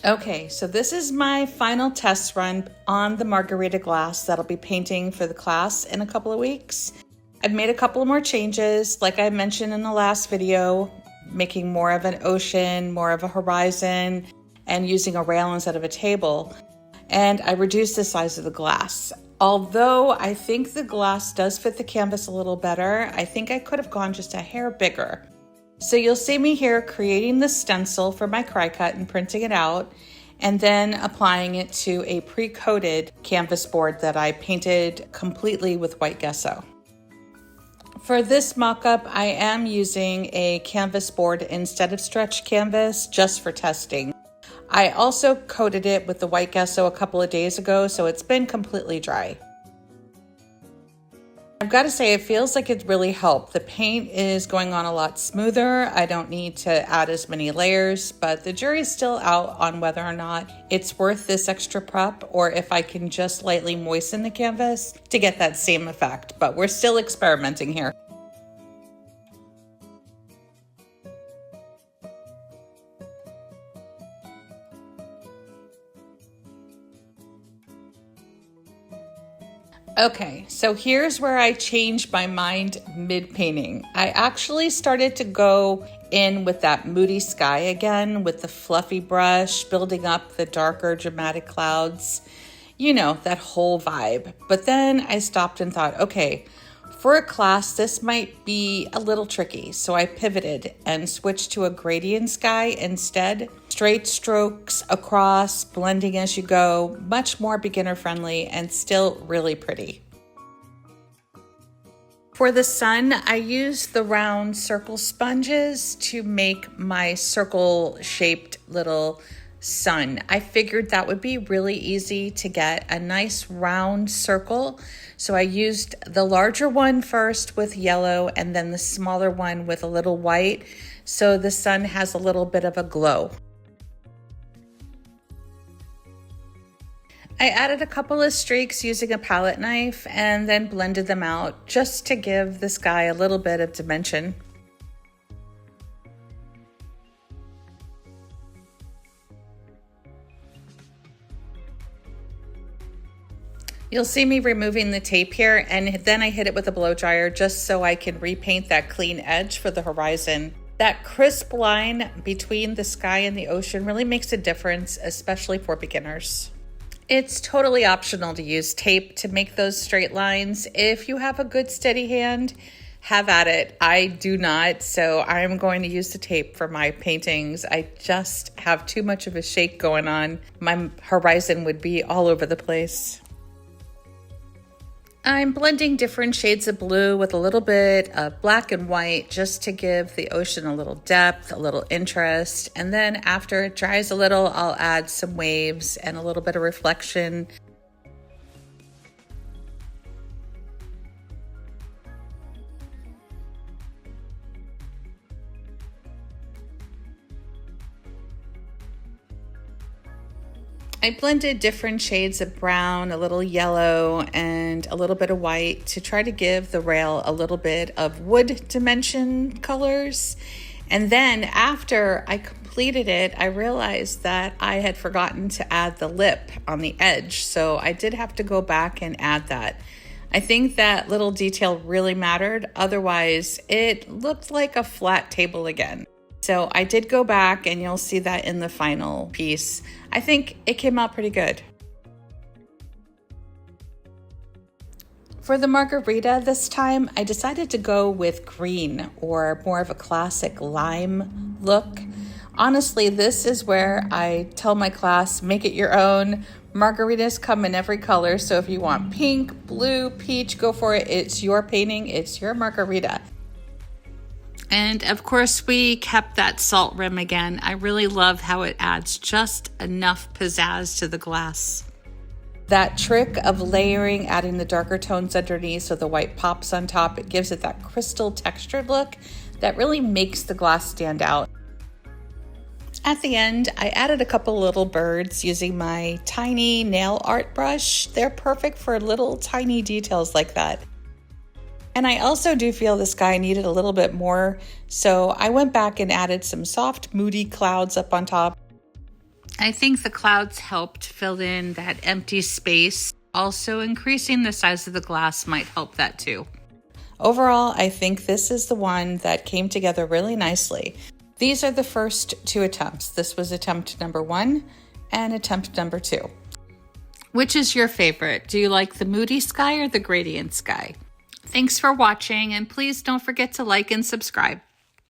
Okay, so this is my final test run on the Margarita glass that I'll be painting for the class in a couple of weeks. I've made a couple more changes, like I mentioned in the last video, making more of an ocean, more of a horizon, and using a rail instead of a table. And I reduced the size of the glass. Although I think the glass does fit the canvas a little better, I think I could have gone just a hair bigger. So you'll see me here creating the stencil for my Cricut and printing it out, and then applying it to a pre-coated canvas board that I painted completely with white gesso. For this mock-up, I am using a canvas board instead of stretch canvas just for testing. I also coated it with the white gesso a couple of days ago, so it's been completely dry. I've got to say, it feels like it really helped. The paint is going on a lot smoother. I don't need to add as many layers, but the jury's still out on whether or not it's worth this extra prep or if I can just lightly moisten the canvas to get that same effect, but we're still experimenting here. Okay, so here's where I changed my mind mid-painting. I actually started to go in with that moody sky again, with the fluffy brush, building up the darker dramatic clouds, you know, that whole vibe. But then I stopped and thought, okay, for a class, this might be a little tricky. So I pivoted and switched to a gradient sky instead. Straight strokes across, blending as you go, much more beginner friendly and still really pretty. For the sun, I used the round circle sponges to make my circle shaped little sun. I figured that would be really easy to get a nice round circle. So I used the larger one first with yellow and then the smaller one with a little white. So the sun has a little bit of a glow. I added a couple of streaks using a palette knife and then blended them out just to give the sky a little bit of dimension. You'll see me removing the tape here, and then I hit it with a blow dryer just so I can repaint that clean edge for the horizon. That crisp line between the sky and the ocean really makes a difference, especially for beginners. It's totally optional to use tape to make those straight lines. If you have a good steady hand, have at it. I do not, so I'm going to use the tape for my paintings. I just have too much of a shake going on. My horizon would be all over the place. I'm blending different shades of blue with a little bit of black and white just to give the ocean a little depth, a little interest. And then after it dries a little, I'll add some waves and a little bit of reflection. I blended different shades of brown, a little yellow, and a little bit of white to try to give the rail a little bit of wood dimension colors. And then after I completed it, I realized that I had forgotten to add the lip on the edge. So I did have to go back and add that. I think that little detail really mattered. Otherwise, it looked like a flat table again. So I did go back, and you'll see that in the final piece. I think it came out pretty good. For the Margarita this time, I decided to go with green, or more of a classic lime look. Honestly, this is where I tell my class, make it your own. Margaritas come in every color, so if you want pink, blue, peach, go for it. It's your painting, it's your Margarita. And of course, we kept that salt rim again. I really love how it adds just enough pizzazz to the glass. That trick of layering, adding the darker tones underneath so the white pops on top, it gives it that crystal textured look that really makes the glass stand out. At the end, I added a couple little birds using my tiny nail art brush. They're perfect for little tiny details like that. And I also do feel the sky needed a little bit more, so I went back and added some soft, moody clouds up on top. I think the clouds helped fill in that empty space. Also, increasing the size of the glass might help that too. Overall, I think this is the one that came together really nicely. These are the first 2 attempts. This was attempt number 1 and attempt number 2. Which is your favorite? Do you like the moody sky or the gradient sky? Thanks for watching, and please don't forget to like and subscribe.